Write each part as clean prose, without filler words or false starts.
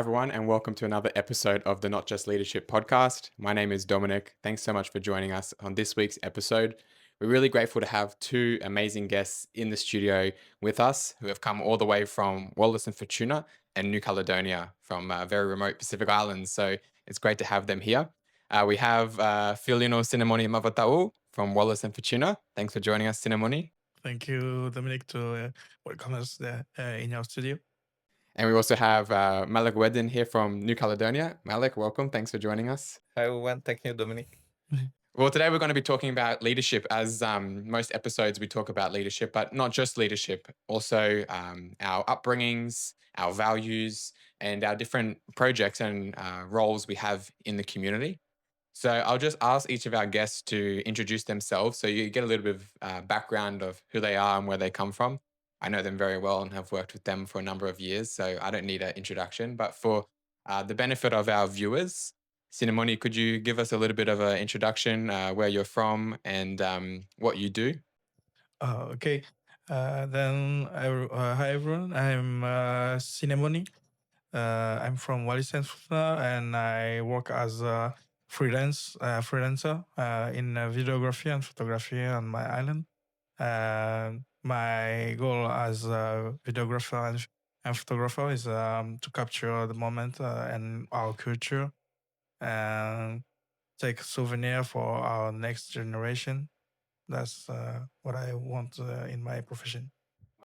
everyone, and welcome to another episode of the Not Just Leadership podcast. My name is Dominic. Thanks so much for joining us on this week's episode. We're really grateful to have two amazing guests in the studio with us who have come all the way from Wallis and Futuna and New Caledonia from very remote Pacific Islands. So it's great to have them here. We have Fiolino Sinemoni Mavaetau from Wallis and Futuna. Thanks for joining us, Sinemoni. Thank you, Dominic, to welcome us in your studio. And we also have Malik Oedin here from New Caledonia. Malik, welcome. Thanks for joining us. Hi everyone, thank you, Dominic. Well, today we're going to be talking about leadership. As most episodes, we talk about leadership, but not just leadership, also our upbringings, our values, and our different projects and roles we have in the community. So I'll just ask each of our guests to introduce themselves so you get a little bit of background of who they are and where they come from. I know them very well and have worked with them for a number of years, so I don't need an introduction. But for the benefit of our viewers, Sinemoni, could you give us a little bit of an introduction, where you're from and what you do? Okay. Hi everyone. I'm Sinemoni. I'm from Wallis and Futuna, and I work as a freelancer in videography and photography on my island. My goal as a videographer and photographer is to capture the moment and our culture and take souvenir for our next generation. That's what I want in my profession.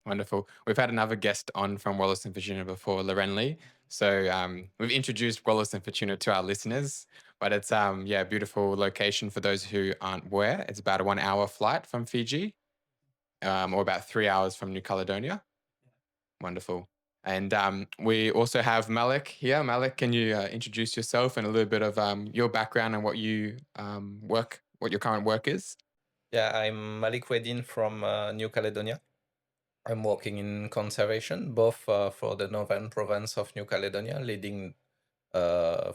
Wonderful. We've had another guest on from Wallis and Futuna before, Loren Lee. So we've introduced Wallis and Futuna to our listeners, but it's a beautiful location for those who aren't aware. It's about a 1 hour flight from Fiji, or about 3 hours from New Caledonia. Wonderful. And we also have Malik here. Malik, can you introduce yourself and a little bit of your background and what you what your current work is? Yeah, I'm Malik Oedin from New Caledonia. I'm working in conservation, both for the northern province of New Caledonia, leading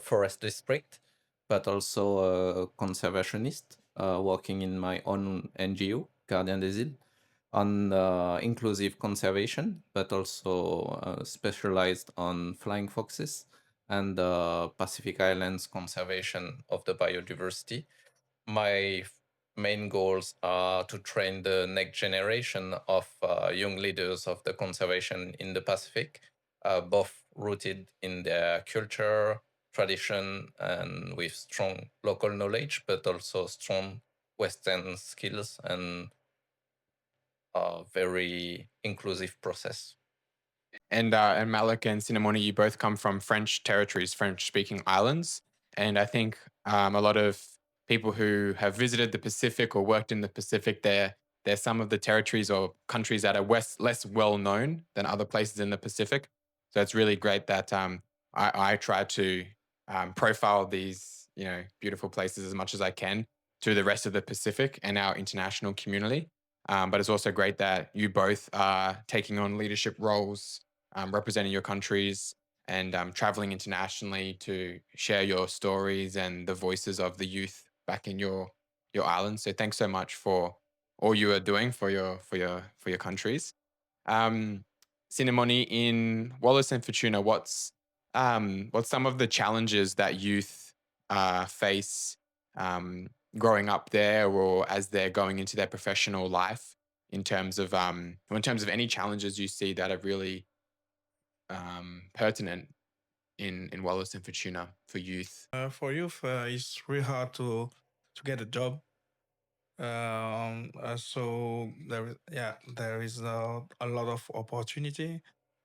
forest district, but also a conservationist, working in my own NGO, Gardien des Îles, on inclusive conservation, but also specialized on flying foxes and Pacific Islands conservation of the biodiversity. My main goals are to train the next generation of young leaders of the conservation in the Pacific, both rooted in their culture, tradition, and with strong local knowledge, but also strong Western skills and a very inclusive process. And Malik and Sinemoni, you both come from French territories, French-speaking islands, and I think a lot of people who have visited the Pacific or worked in the Pacific, they're some of the territories or countries that are less well known than other places in the Pacific. So it's really great that I try to profile these beautiful places as much as I can to the rest of the Pacific and our international community. But it's also great that you both are taking on leadership roles, representing your countries and traveling internationally to share your stories and the voices of the youth back in your island. So thanks so much for all you are doing for your countries. Um, Sinemoni, in Wallis and Futuna, what's some of the challenges that youth face growing up there or as they're going into their professional life in terms of any challenges you see that are really pertinent in Wallis and Futuna for youth? For youth, it's really hard to get a job. So there is a lot of opportunity,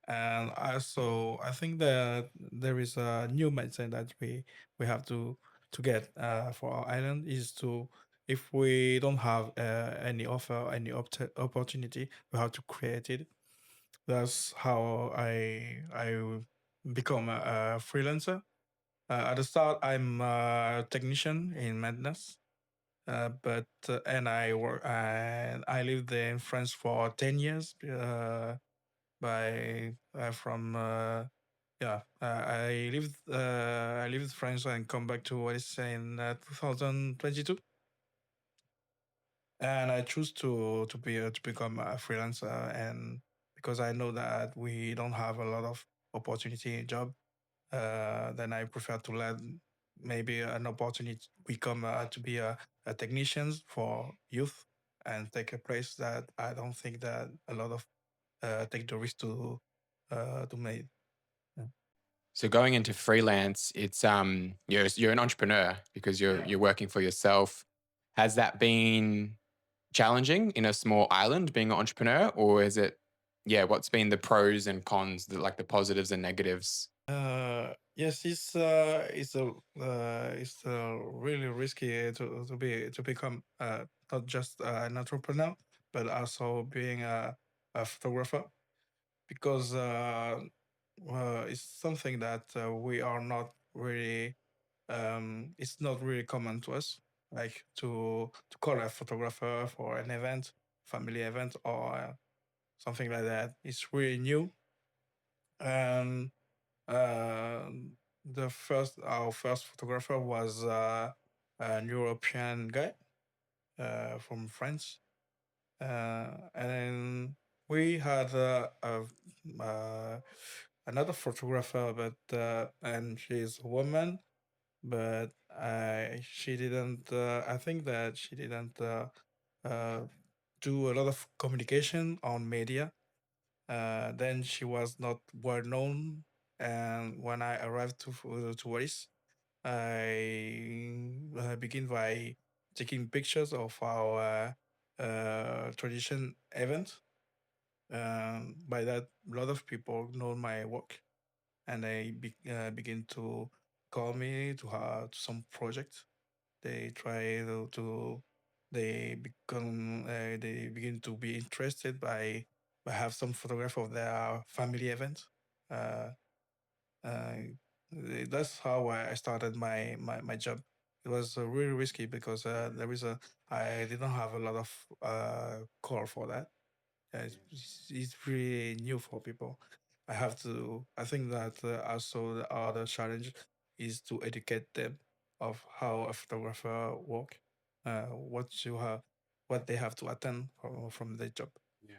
and also I think that there is a new mindset that we have to get for our island is to, if we don't have any offer, any opportunity, we have to create it. That's how I become a freelancer. At the start, I'm a technician in maintenance, but and I lived in France for 10 years. By from I lived in France and come back to Wallis in 2022, and I choose to become a freelancer, and because I know that we don't have a lot of opportunity in job, then I prefer to let maybe an opportunity become to be a technician for youth and take a place that I don't think that a lot of take the risk to make. Yeah. So going into freelance, it's you're an entrepreneur because you're working for yourself. Has that been challenging in a small island being an entrepreneur, or is it what's been the pros and cons, the positives and negatives? Yes, it's really risky to become not just an entrepreneur, but also being a photographer because it's something that we are not really. It's not really common to us, like to call a photographer for an event, family event, or something like that. It's really new, and uh, our first photographer was an European guy from France, and we had another photographer, but and she's a woman, but she didn't. I think that she didn't uh, do a lot of communication on media. Then she was not well known, and when I arrived to Wallis, I begin by taking pictures of our tradition event. By that, a lot of people know my work, and begin to call me to have some projects. They try to they begin to be interested by have some photograph of their family event. Uh, uh, that's how I started my job. It was really risky because I didn't have a lot of call for that. Yeah, it's pretty new for people. I think that also the other challenge is to educate them of how a photographer work, what they have to attend from their job. Yeah.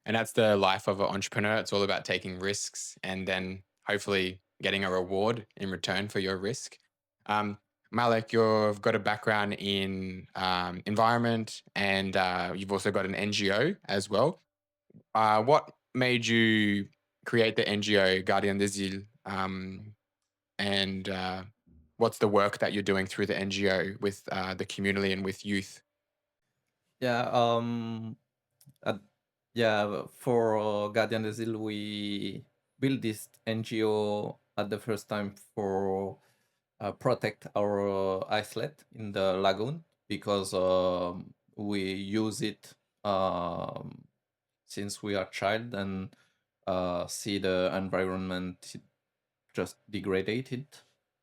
And that's the life of an entrepreneur. It's all about taking risks and then hopefully getting a reward in return for your risk. Um, Malik, you've got a background in environment and you've also got an NGO as well. What made you create the NGO Gardien des Îles? And what's the work that you're doing through the NGO with the community and with youth? Yeah, at, yeah. For Guardian des Îles, we built this NGO at the first time for protect our islet in the lagoon because we use it since we are child and see the environment just degraded,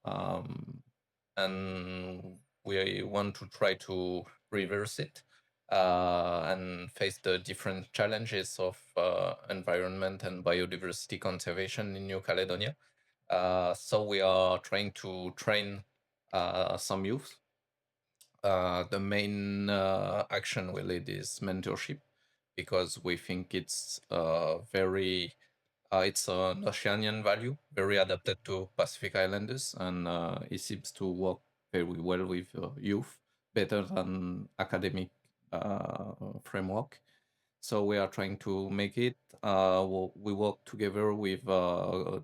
and we want to try to reverse it and face the different challenges of environment and biodiversity conservation in New Caledonia. So we are trying to train some youth. The main action we lead is mentorship because we think it's very it's an Oceanian value, very adapted to Pacific Islanders, and it seems to work very well with youth, better than academic framework. So we are trying to make it. We work together with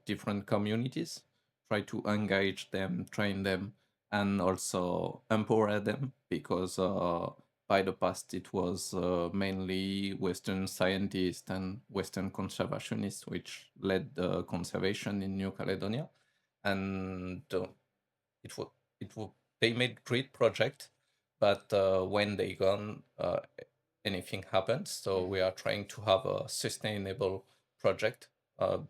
different communities, try to engage them, train them, and also empower them because by the past it was mainly Western scientists and Western conservationists which led the conservation in New Caledonia, and it was they made great project, but when they gone, anything happens. So we are trying to have a sustainable project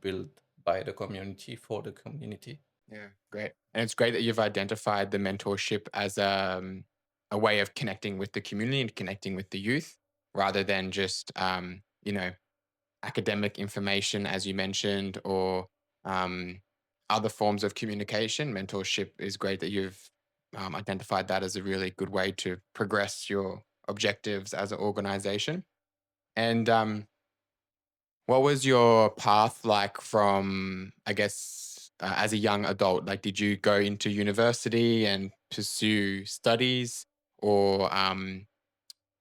built by the community for the community. Yeah, great. And it's great that you've identified the mentorship as a way of connecting with the community and connecting with the youth rather than just, academic information, as you mentioned, or um, other forms of communication. Mentorship is great that you've identified that as a really good way to progress your objectives as an organization. And what was your path like from, I guess, as a young adult? Like, did you go into university and pursue studies, or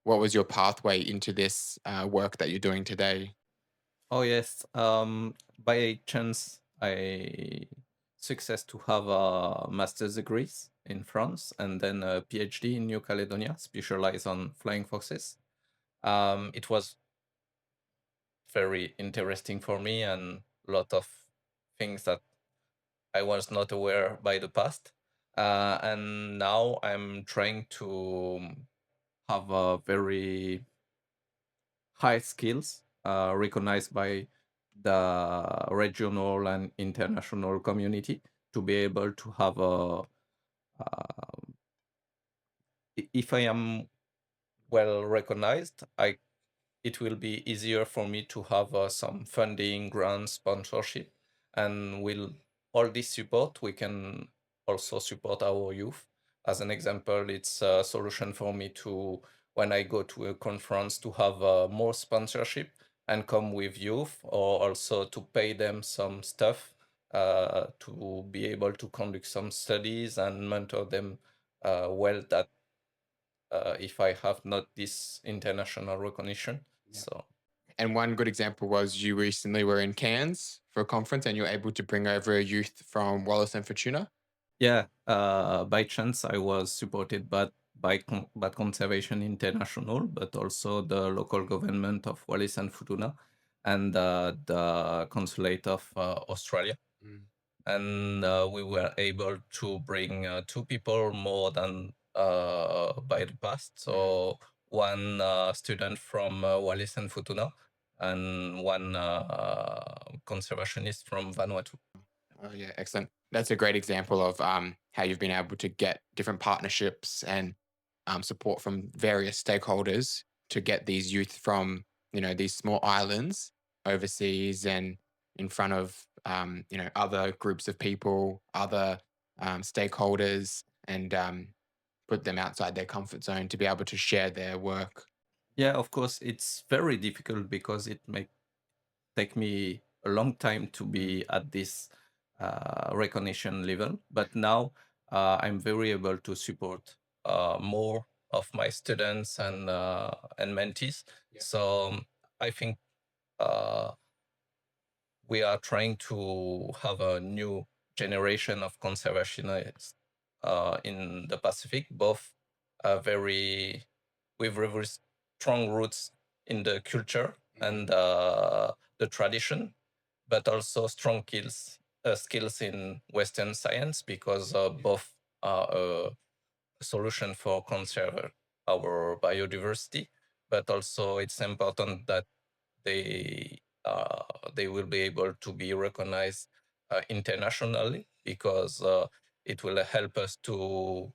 what was your pathway into this work that you're doing today? Oh yes. By chance, I success to have a master's degrees in France and then a PhD in New Caledonia, specialized on flying foxes. It was very interesting for me and a lot of things that I was not aware by the past. And now I'm trying to have a very high skills recognized by the regional and international community to be able to have if I am well recognized, it will be easier for me to have some funding, grants, sponsorship, and will all this support, we can also support our youth. As an example, it's a solution for me to, when I go to a conference, to have more sponsorship and come with youth, or also to pay them some stuff to be able to conduct some studies and mentor them well, that if I have not this international recognition. Yeah. So And one good example was you recently were in Cairns for a conference and you were able to bring over a youth from Wallis and Futuna. yeah, by chance I was supported by Conservation International, but also the local government of Wallis and Futuna and the consulate of Australia. Mm. And we were able to bring two people more than by the past. So one student from Wallis and Futuna and one conservationist from Vanuatu. Oh yeah, excellent. That's a great example of how you've been able to get different partnerships and support from various stakeholders to get these youth from these small islands overseas and in front of other groups of people, other stakeholders, and put them outside their comfort zone to be able to share their work. Yeah, of course, it's very difficult because it may take me a long time to be at this recognition level. But now I'm very able to support more of my students and mentees. Yeah. So I think uh, we are trying to have a new generation of conservationists in the Pacific, both very with very strong roots in the culture and the tradition, but also strong skills in Western science, because both are a solution for conserve our biodiversity, but also it's important that they they will be able to be recognized internationally, because it will help us to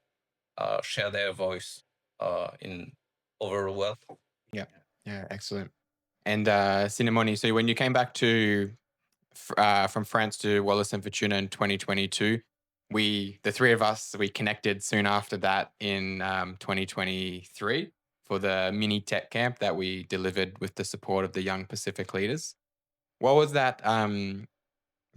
share their voice in over the world. Yeah. Yeah. Excellent. And Sinemoni, so when you came back from France to Wallis and Futuna in 2022, the three of us, we connected soon after that in 2023 for the mini tech camp that we delivered with the support of the Young Pacific Leaders. What was that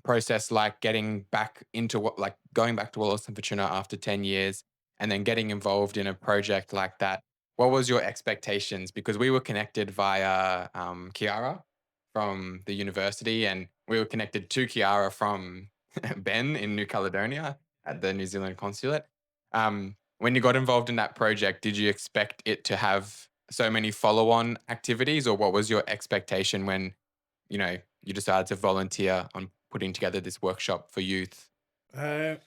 process like, getting back into going back to Wallis and Futuna after 10 years and then getting involved in a project like that? What was your expectations? Because we were connected via Kiara from the university, and we were connected to Kiara from Ben in New Caledonia at the New Zealand consulate. When you got involved in that project, did you expect it to have so many follow-on activities, or what was your expectation when you decided to volunteer on putting together this workshop for youth? I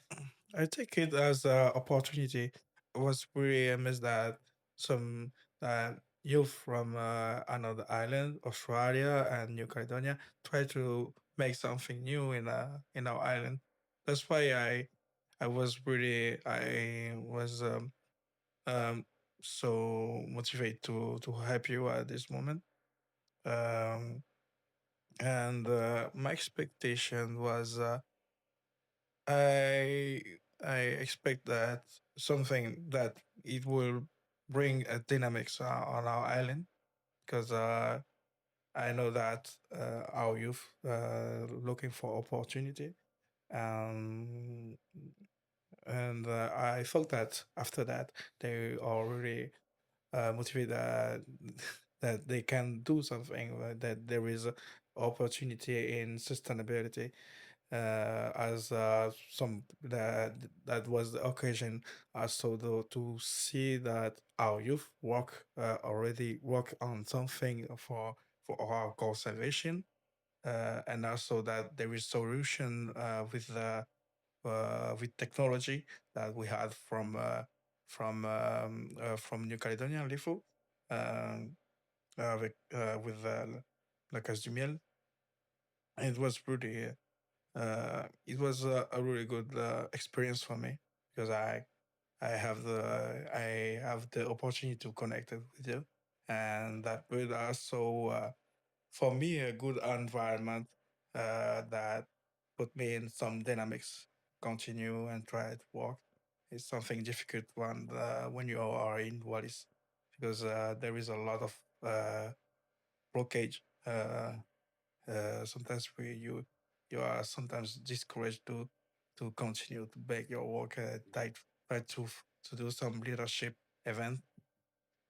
I take it as an opportunity. I was really amazed that some youth from another island, Australia and New Caledonia, try to make something new in our island. That's why I was um, so motivated to help you at this moment. Um, and my expectation was I I expect that something that it will bring a dynamics on our island, because I know that our youth looking for opportunity, Um, and I felt that after that they are really motivated that they can do something, that there is a opportunity in sustainability, as some that was the occasion also to see that our youth work already work on something for our conservation, and also that there is solution with technology that we had from New Caledonia and Lifu, um, with La Casse du Miel. It was pretty. It was a really good experience for me because I have the opportunity to connect it with you, and that will also for me a good environment that put me in some dynamics, continue and try to work. It's something difficult when you are in Wallis because there is a lot of blockage. Sometimes you are sometimes discouraged to continue to make your work, try to do some leadership event,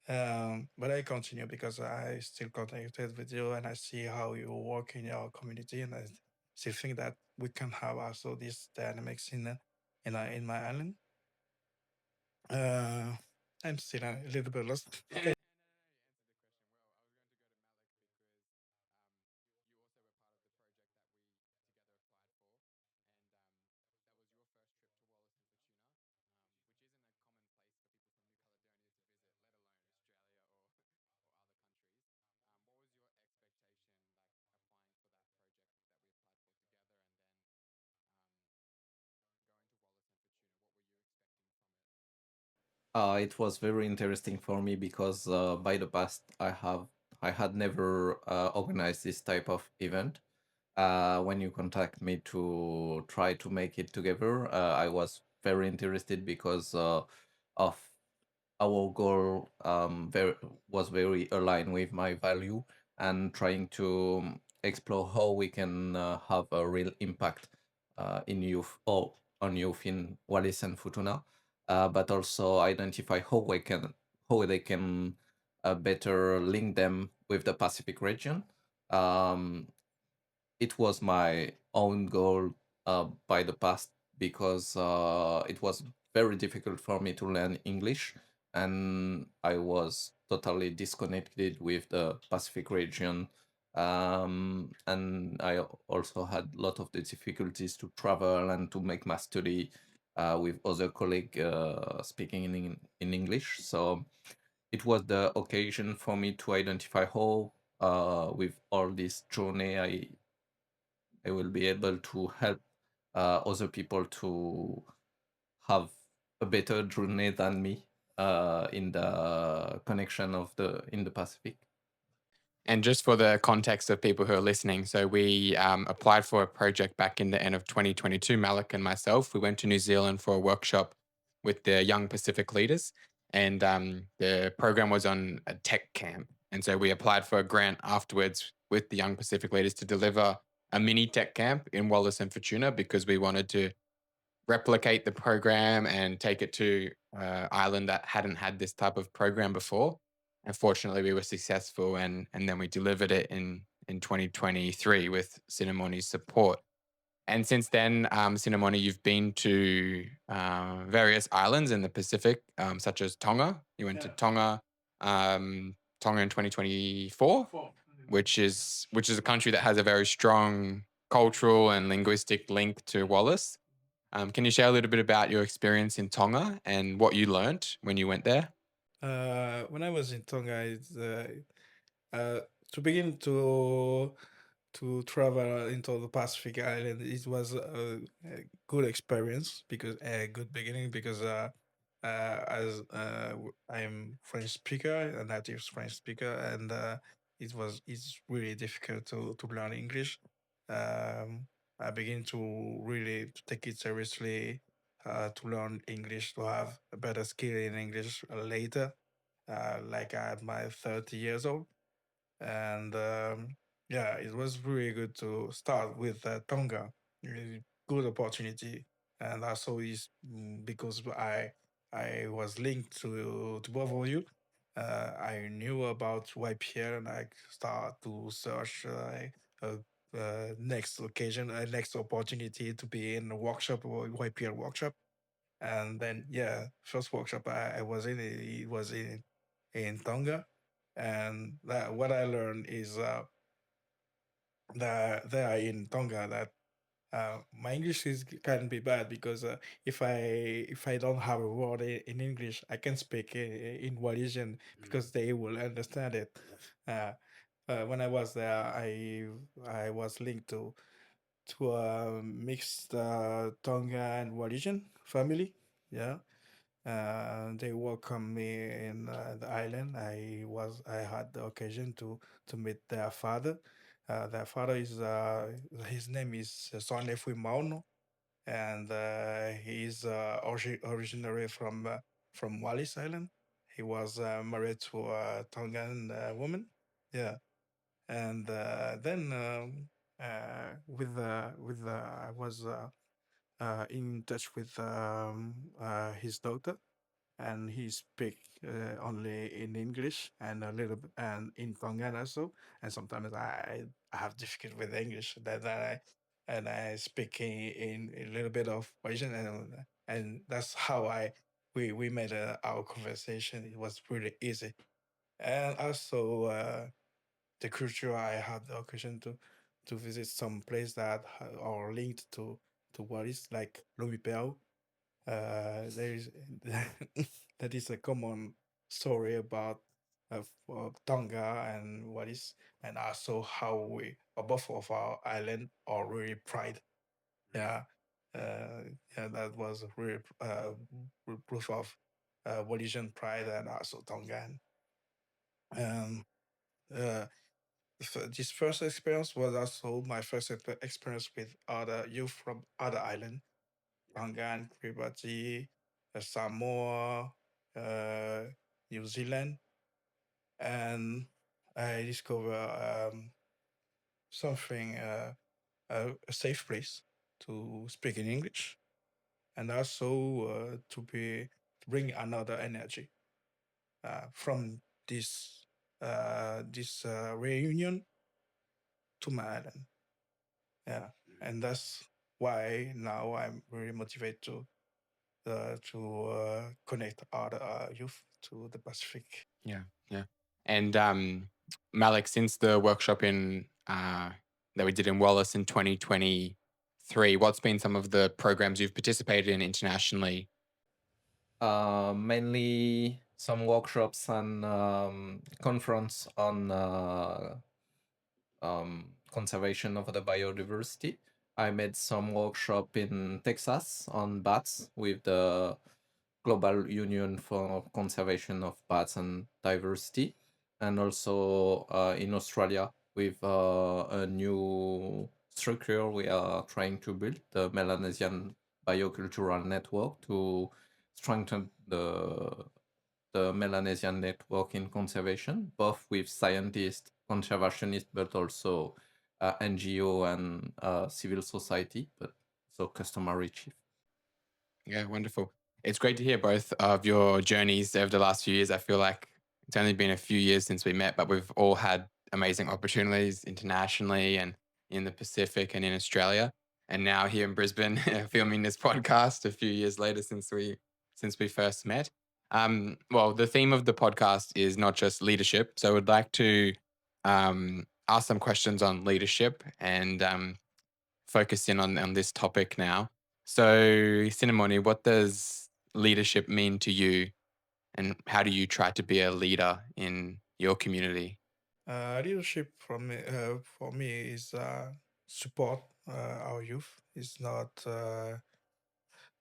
but I continue because I still connected with you and I see how you work in your community, and I still think that we can have also these dynamics in my island. Uh, I'm still a little bit lost. Okay. It was very interesting for me because by the past I had never organized this type of event. When you contact me to try to make it together, I was very interested because of our goal was very aligned with my value and trying to explore how we can have a real impact in youth or on youth in Wallis and Futuna, but also identify how they can better link them with the Pacific region. Um, it was my own goal by the past because it was very difficult for me to learn English, and I was totally disconnected with the Pacific region. And I also had a lot of the difficulties to travel and to make my study with other colleagues speaking in English. So it was the occasion for me to identify how, with all this journey, I will be able to help other people to have a better journey than me in the connection of the in the Pacific. And just for the context of people who are listening, so we applied for a project back in the end of 2022. Malik and myself, we went to New Zealand for a workshop with the young Pacific leaders, and the program was on a tech camp. And so we applied for a grant afterwards with the young Pacific leaders to deliver a mini tech camp in Wallis and Futuna because we wanted to replicate the program and take it to island that hadn't had this type of program before. And fortunately, we were successful, and then we delivered it in 2023 with Sinemoni's support. And since then, Sinemoni, you've been to various islands in the Pacific, such as Tonga. You went to Tonga, Tonga in 2024, which is a country that has a very strong cultural and linguistic link to Wallis. Can you share a little bit about your experience in Tonga and what you learned when you went there? When I was in Tonga, uh, to begin to travel into the Pacific Island, it was a good experience because a good beginning because as I'm French speaker, a native French speaker, and it's really difficult to learn English. Um, I begin to really to take it seriously, to learn English, to have a better skill in English later, like at my 30 years old. And yeah, it was really good to start with Tonga. good opportunity, and also is because I was linked to both of you. I knew about YPL and I start to search next occasion, next opportunity to be in a workshop or YPL workshop. And then yeah, first workshop I was in it was in Tonga, and that what I learned is that there in Tonga that my English is can be bad because if I don't have a word in English, I can speak in Walisian because they will understand it. Uh, when I was there, I was linked to a mixed Tonga and Walisian family. Yeah, they welcomed me in the island. I had the occasion to meet their father. Their father is his name is Sonefui Mauno, and he's originally from Wallis Island. He was married to a Tongan woman. Yeah, and then I was in touch with his daughter, and he speak only in English and a little bit and in Tongan also. And sometimes I have difficulty with English that I speak in a little bit of Asian, and that's how we made our conversation. It was pretty easy, and also the culture. I had the occasion to visit some place that are linked to what is like Lumipeo. There is that is a common story about Tonga and what is, and also how we both of our island are really pride. Yeah, yeah, that was really proof of Walisian pride and also Tongan. Um, uh, this first experience was also my first experience with other youth from other island, Tongan, Kiribati, Samoa, uh, New Zealand, and I discovered something, a safe place to speak in English, and also to bring another energy from this reunion to my island. Yeah, and that's why now I'm very motivated to connect other youth to the Pacific. Yeah, yeah. And Malik, since the workshop in that we did in Wallace in 2023, what's been some of the programs you've participated in internationally? Mainly some workshops and conference on conservation of the biodiversity. I made some workshop in Texas on bats with the Global Union for Conservation of Bats and Diversity, and also in Australia with a new structure we are trying to build, the Melanesian Biocultural Network, to strengthen the Melanesian network in conservation, both with scientists, conservationists, but also NGO and civil society, but so customary chief. Yeah, wonderful. It's great to hear both of your journeys over the last few years. I feel like it's only been a few years since we met, but we've all had amazing opportunities internationally and in the Pacific and in Australia. And now here in Brisbane, filming this podcast a few years later since we first met. Well, the theme of the podcast is not just leadership. So I would like to ask some questions on leadership and focus in on this topic now. So, Sinemoni, what does leadership mean to you, and how do you try to be a leader in your community? Leadership for me is support our youth. It's not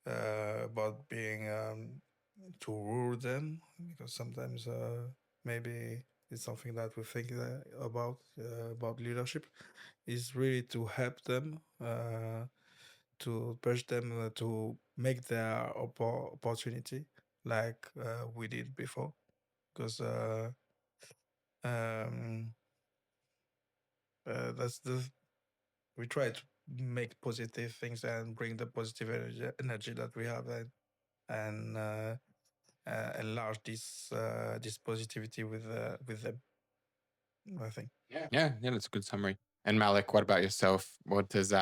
about being to rule them, because sometimes maybe it's something that we think about leadership. Is really to help them, to push them to make their opportunity like we did before, because um, that's the we try make positive things and bring the positive energy that we have, and enlarge this positivity with them. I think. Yeah, that's a good summary. And Malik, what about yourself? What does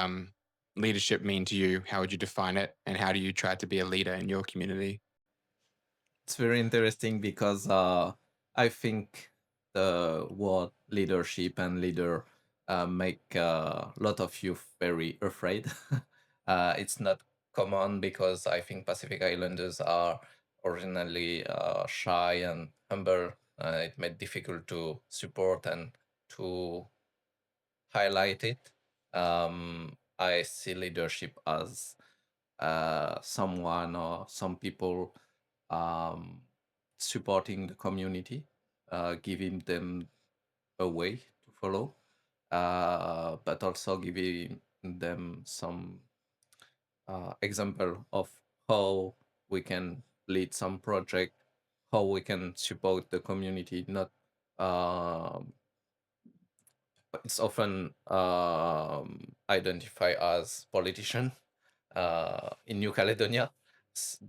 leadership mean to you? How would you define it? And how do you try to be a leader in your community? It's very interesting because I think the word leadership and leader make a lot of youth very afraid. It's not common because I think Pacific Islanders are originally shy and humble. It made difficult to support and to highlight it. I see leadership as someone or some people um, supporting the community, giving them a way to follow, but also giving them some example of how we can lead some project, how we can support the community. Not it's often identified as politician in New Caledonia,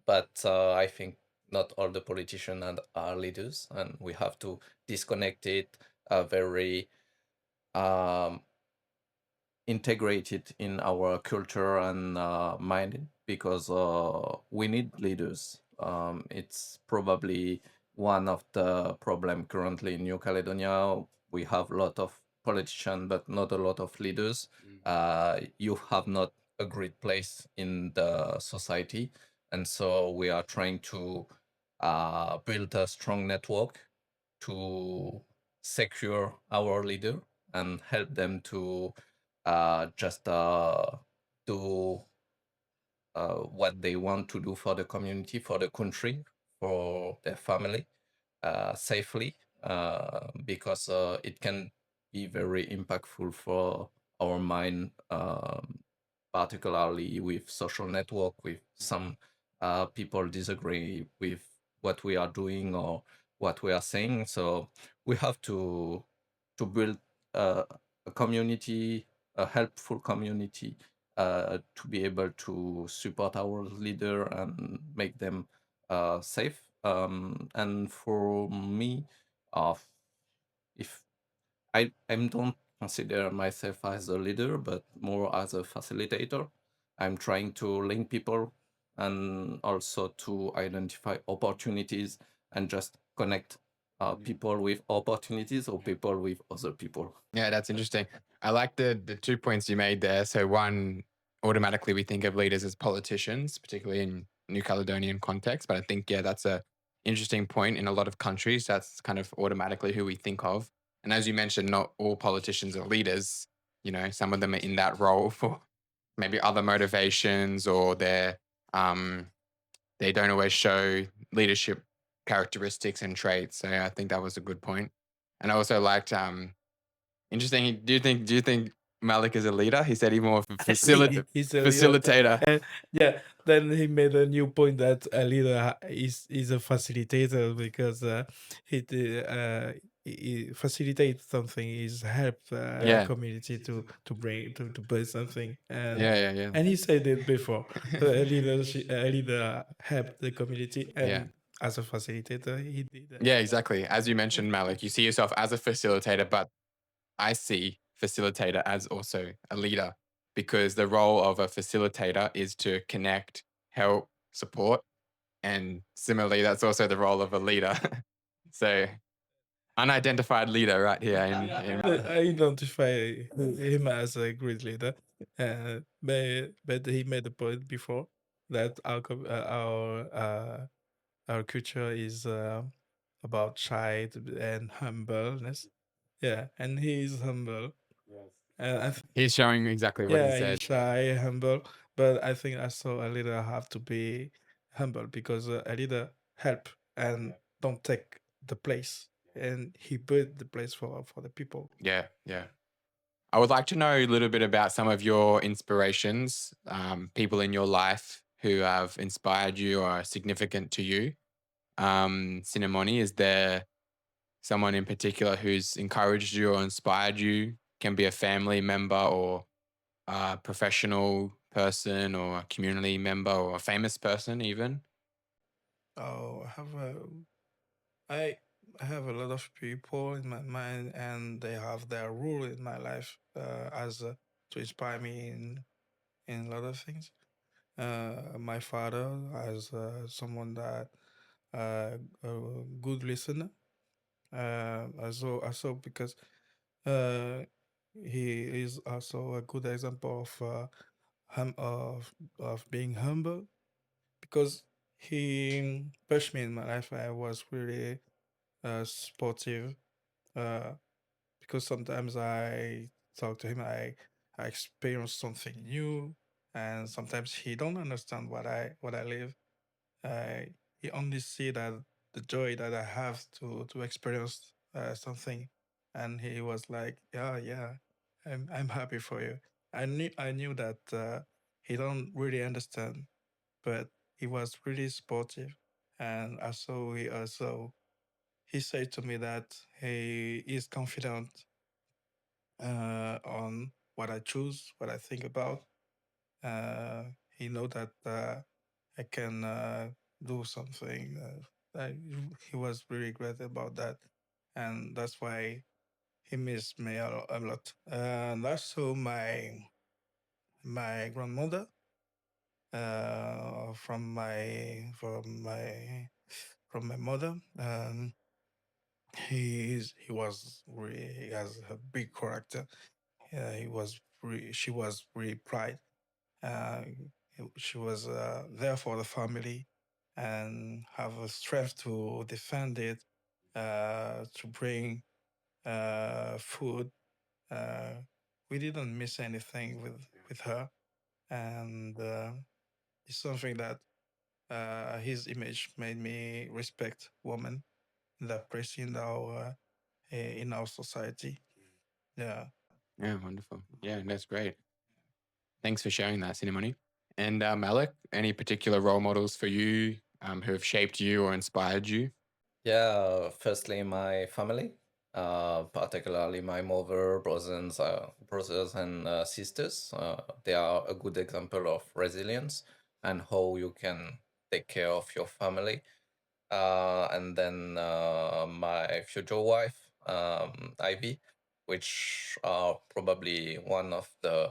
but I think not all the politicians are leaders, and we have to disconnect it very um, integrated in our culture and mind, because we need leaders. It's probably one of the problem currently in New Caledonia. We have a lot of politicians, but not a lot of leaders. You have not a great place in the society, and so we are trying to build a strong network to secure our leader and help them to just do what they want to do for the community, for the country, for their family safely, because it can be very impactful for our mind, particularly with social network, with some people disagree with what we are doing or what we are saying. So we have to build a community, a helpful community, to be able to support our leader and make them safe. And for me, if I don't consider myself as a leader, but more as a facilitator. I'm trying to link people and also to identify opportunities and just connect people with opportunities or people with other people. Yeah, that's interesting. I like the 2 points you made there. So one, automatically we think of leaders as politicians, particularly in New Caledonian context. But I think, yeah, that's a interesting point. In a lot of countries, that's kind of automatically who we think of. And as you mentioned, not all politicians are leaders. Some of them are in that role for maybe other motivations, or they don't always show leadership characteristics and traits. So yeah, I think that was a good point. And I also liked interesting. Do you think Malik is a leader? He said he's more of a He's a leader, facilitator. and yeah, then he made a new point that a leader is a facilitator, because he facilitates something, is help Yeah. community to bring to build something, Yeah. and he said it before. A leader helped the community, and Yeah. as a facilitator, he did that. Yeah, exactly. As you mentioned, Malik, you see yourself as a facilitator, but I see facilitator as also a leader, because the role of a facilitator is to connect, help, support. And similarly, that's also the role of a leader. So unidentified leader right here. I identify him as a great leader, but he made the point before that our culture is about shy and humbleness. Yeah, and he is humble. And He's showing exactly what he yeah, said. he's shy, humble, but I think also a leader have to be humble, because a leader help and don't take the place, and he built the place for the people. Yeah. I would like to know a little bit about some of your inspirations, people in your life who have inspired you or are significant to you. Sinemoni, is there someone in particular who's encouraged you or inspired you? Can be a family member or a professional person or a community member or a famous person even? Oh, I I have a lot of people in my mind, and they have their role in my life as to inspire me in a lot of things. My father as someone that a good listener. Also because uh, he is also a good example of of being humble because he pushed me in my life. I was really sportive uh, because sometimes I talk to him, I experience something new, and sometimes he don't understand what I live. Uh, he only see that the joy that I have to experience something, and he was like, "Yeah, yeah, I'm happy for you." I knew that he don't really understand, but he was really supportive, and also he said to me that he is confident on what I choose, what I think about. Uh, he know that I can do something. He was really great about that, and that's why he missed me a lot. And also my grandmother from my mother. He was really he has a big character. She was really pride. Uh, she was there for the family and have a strength to defend it, to bring food. Uh, we didn't miss anything with her, and it's something that his image made me respect women that place in our society. Yeah. Yeah, wonderful. Yeah, that's great. Thanks for sharing that, Cinemoni. And Malik, any particular role models for you who have shaped you or inspired you? Yeah, firstly, my family, particularly my mother, brothers and sisters. They are a good example of resilience and how you can take care of your family. And then my future wife, Ivy, which are probably one of the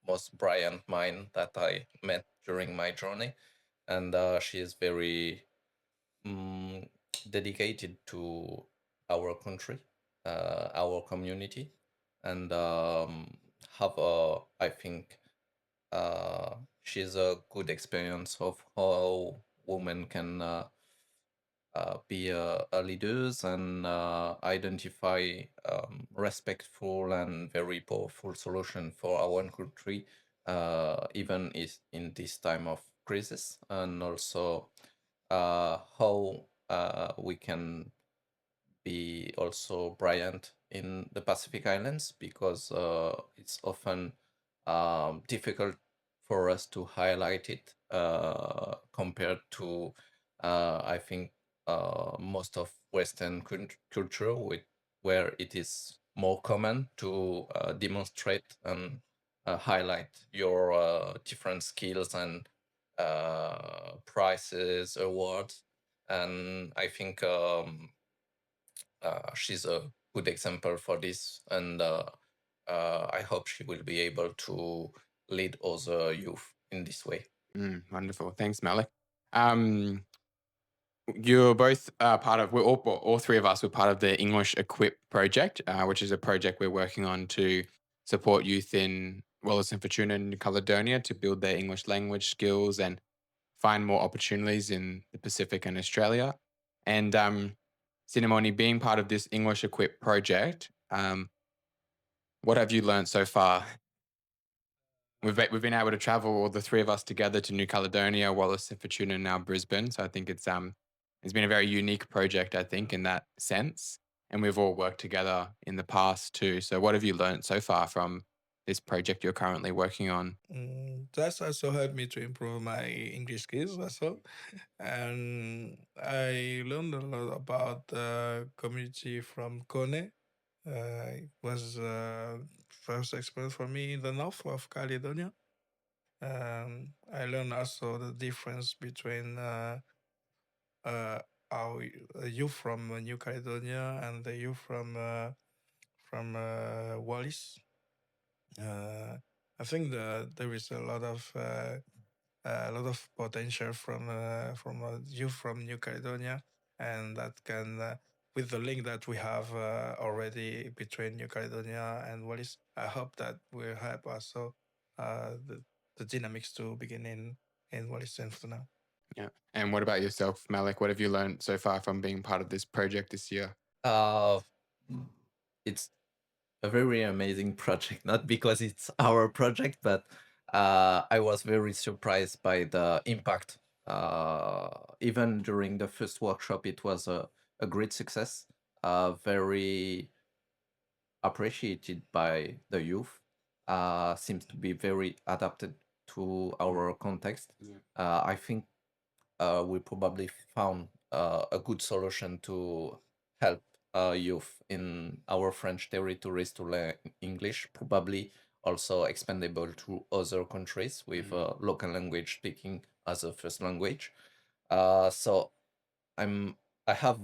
most brilliant mind that I met during my journey. And she is very mm, dedicated to our country, our community, and have a, I think, she's a good experience of how women can be leaders and identify respectful and very powerful solution for our own country, even is in this time of crisis, and also how we can be also brilliant in the Pacific Islands because it's often difficult for us to highlight it compared to, I think, most of Western culture, where it is more common to demonstrate and highlight your different skills and prizes, awards. And I think she's a good example for this, and I hope she will be able to lead other youth in this way. Wonderful. Thanks, Malik. Um, you're both part of, we're all three of us were part of the EnglishEquip project, which is a project we're working on to support youth in Wallis and Futuna and New Caledonia to build their English language skills and find more opportunities in the Pacific and Australia. And Cinemoni, being part of this EnglishEquip project, what have you learned so far? We've been able to travel all the three of us together to New Caledonia, Wallis and Futuna, and now Brisbane. So I think it's been a very unique project. I think in that sense, and we've all worked together in the past too. So what have you learned so far from this project you're currently working on? That's also helped me to improve my English skills also. And I learned a lot about the community from Kone. It was first experience for me in the north of Caledonia. I learned also the difference between our youth from New Caledonia and the youth from Wallis. I think there is a lot of potential from youth from New Caledonia, and that can with the link that we have already between New Caledonia and Wallis. I hope that will help also the dynamics to begin in Wallis and Futuna. Yeah. And what about yourself, Malik? What have you learned so far from being part of this project this year? It's a very amazing project, not because it's our project, but I was very surprised by the impact. Even during the first workshop, it was a great success, very appreciated by the youth, seems to be very adapted to our context. I think we probably found a good solution to help youth in our French territories to learn English, probably also expandable to other countries with local language speaking as a first language. So I have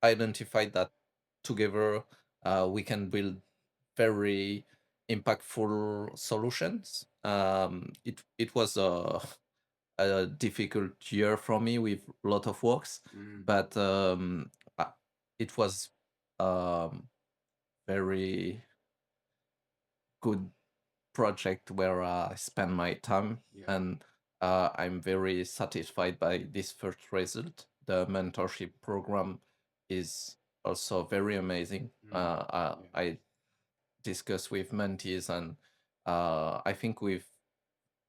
identified that together we can build very impactful solutions. It was a difficult year for me with a lot of works, but it was very good project where I spend my time, and I'm very satisfied by this first result. The mentorship program is also very amazing. I discuss with mentees, and I think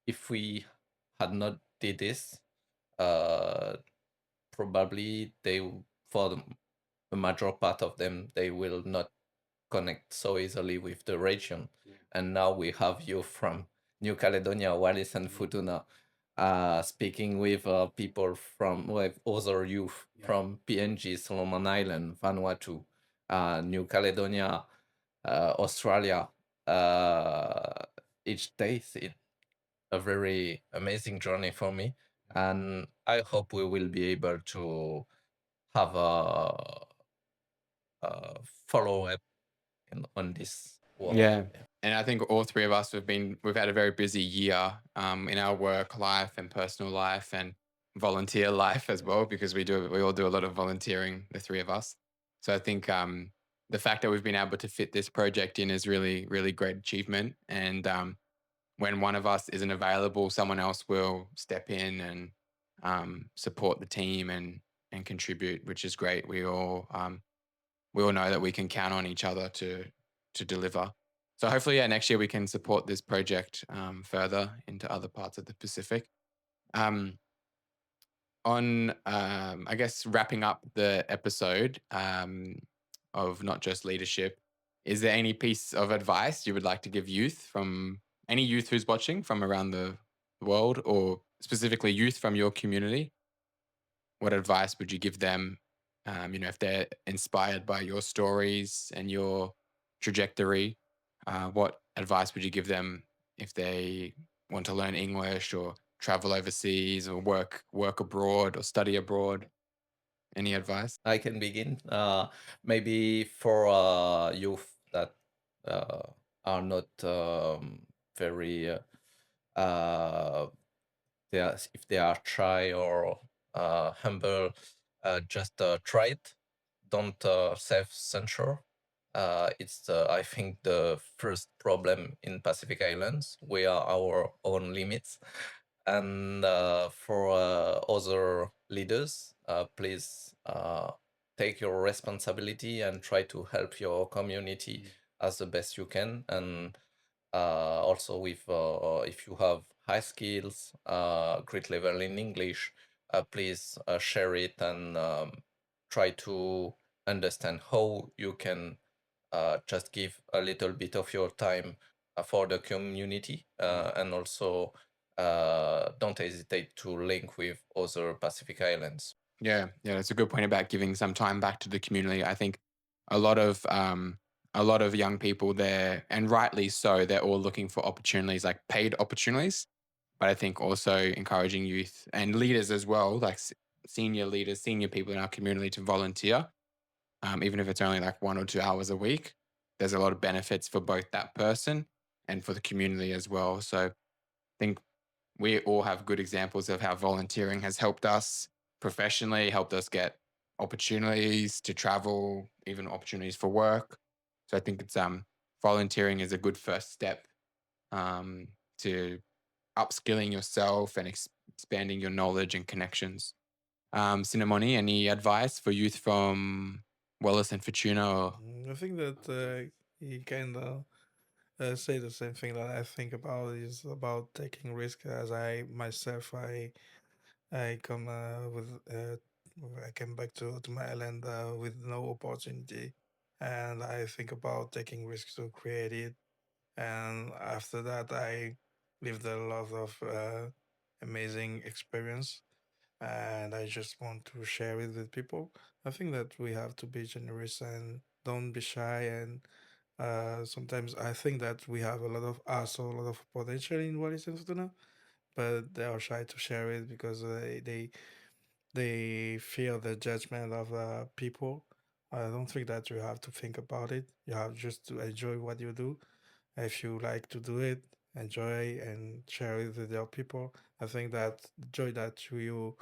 if we had not did this, probably for the major part of them, they will not connect so easily with the region. And now we have you from New Caledonia, Wallis and Futuna, speaking with people from with other youth from PNG, Solomon Island, Vanuatu, New Caledonia, Australia. Each day is a very amazing journey for me, and I hope we will be able to have a follow up on this work. Yeah. And I think all three of us we've had a very busy year in our work life and personal life and volunteer life as well, because we all do a lot of volunteering, the three of us. So I think the fact that we've been able to fit this project in is really, really great achievement. And when one of us isn't available, someone else will step in and support the team and contribute, which is great. We all know that we can count on each other to deliver. So hopefully, next year we can support this project further into other parts of the Pacific. I guess, wrapping up the episode of Not Just Leadership, is there any piece of advice you would like to give youth, from any youth who's watching from around the world, or specifically youth from your community? What advice would you give them? If they're inspired by your stories and your trajectory, what advice would you give them if they want to learn English or travel overseas or work abroad or study abroad? Any advice? I can begin. Maybe for youth that are not very if they are shy or humble, just try it. Don't self-censure. It's I think the first problem in Pacific Islands. We are our own limits, and for other leaders, please take your responsibility and try to help your community as the best you can. And also, with if you have high skills, great level in English, please share it and try to understand how you can just give a little bit of your time for the community, and also don't hesitate to link with other Pacific Islands. Yeah, that's a good point about giving some time back to the community. I think a lot of a lot of young people there, and rightly so, they're all looking for opportunities, like paid opportunities. But I think also encouraging youth and leaders as well, like senior leaders, senior people in our community to volunteer, even if it's only like 1 or 2 hours a week. There's a lot of benefits for both that person and for the community as well. So I think we all have good examples of how volunteering has helped us professionally, helped us get opportunities to travel, even opportunities for work. So I think it's volunteering is a good first step to upskilling yourself and expanding your knowledge and connections. Sinemoni, any advice for youth from Wallis and Futuna? Or, I think that he kind of say the same thing that I think about is about taking risk. As I myself, I come with I came back to my island with no opportunity, and I think about taking risks to create it. And after that, I lived a lot of amazing experience, and I just want to share it with people. I think that we have to be generous and don't be shy. And sometimes I think that we have a lot of also a lot of potential in Wallis and Futuna, but they are shy to share it because they fear the judgment of people. I don't think that you have to think about it. You have just to enjoy what you do. If you like to do it, enjoy and share it with other people. I think that the joy that you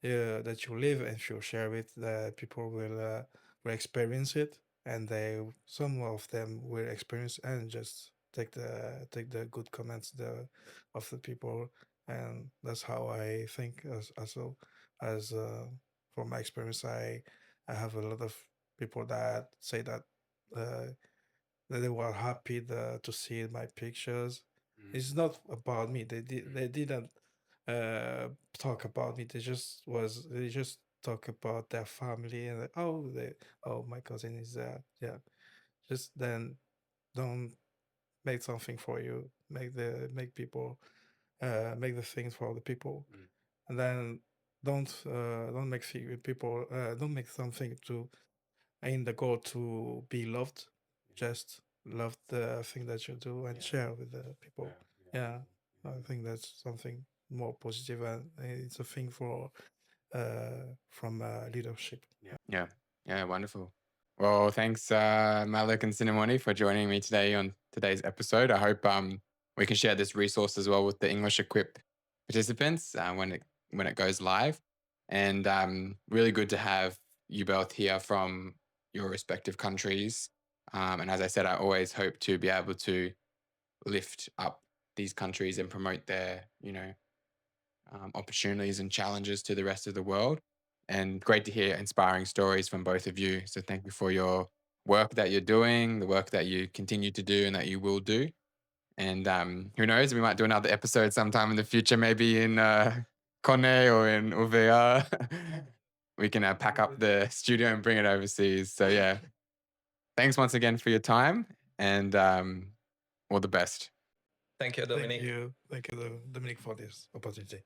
live and you share it, the people will experience it, and they some of them will experience and just take the good comments of the people, and that's how I think. As also as from my experience, I have a lot of people that say uh, that they were happy to see my pictures. It's not about me. They didn't talk about me. They just talk about their family and oh my cousin is there. Yeah. Just then don't make something for you. Make people make the things for the people. And then don't make people don't make something to in the goal to be loved. Just love the thing that you do and share with the people. Yeah, I think that's something more positive, and it's a thing for from leadership. yeah, yeah, wonderful. Well, thanks, Malik and Sinemoni, for joining me today on today's episode. I hope we can share this resource as well with the EnglishEquip participants when it goes live. And really good to have you both here from your respective countries. And as I said, I always hope to be able to lift up these countries and promote their, opportunities and challenges to the rest of the world. And great to hear inspiring stories from both of you. So thank you for your work that you're doing, the work that you continue to do and that you will do. And who knows, we might do another episode sometime in the future, maybe in Kone or in Uvea. We can pack up the studio and bring it overseas. So yeah, thanks once again for your time, and all the best. Thank you, Dominic. Thank you, Dominic, for this opportunity.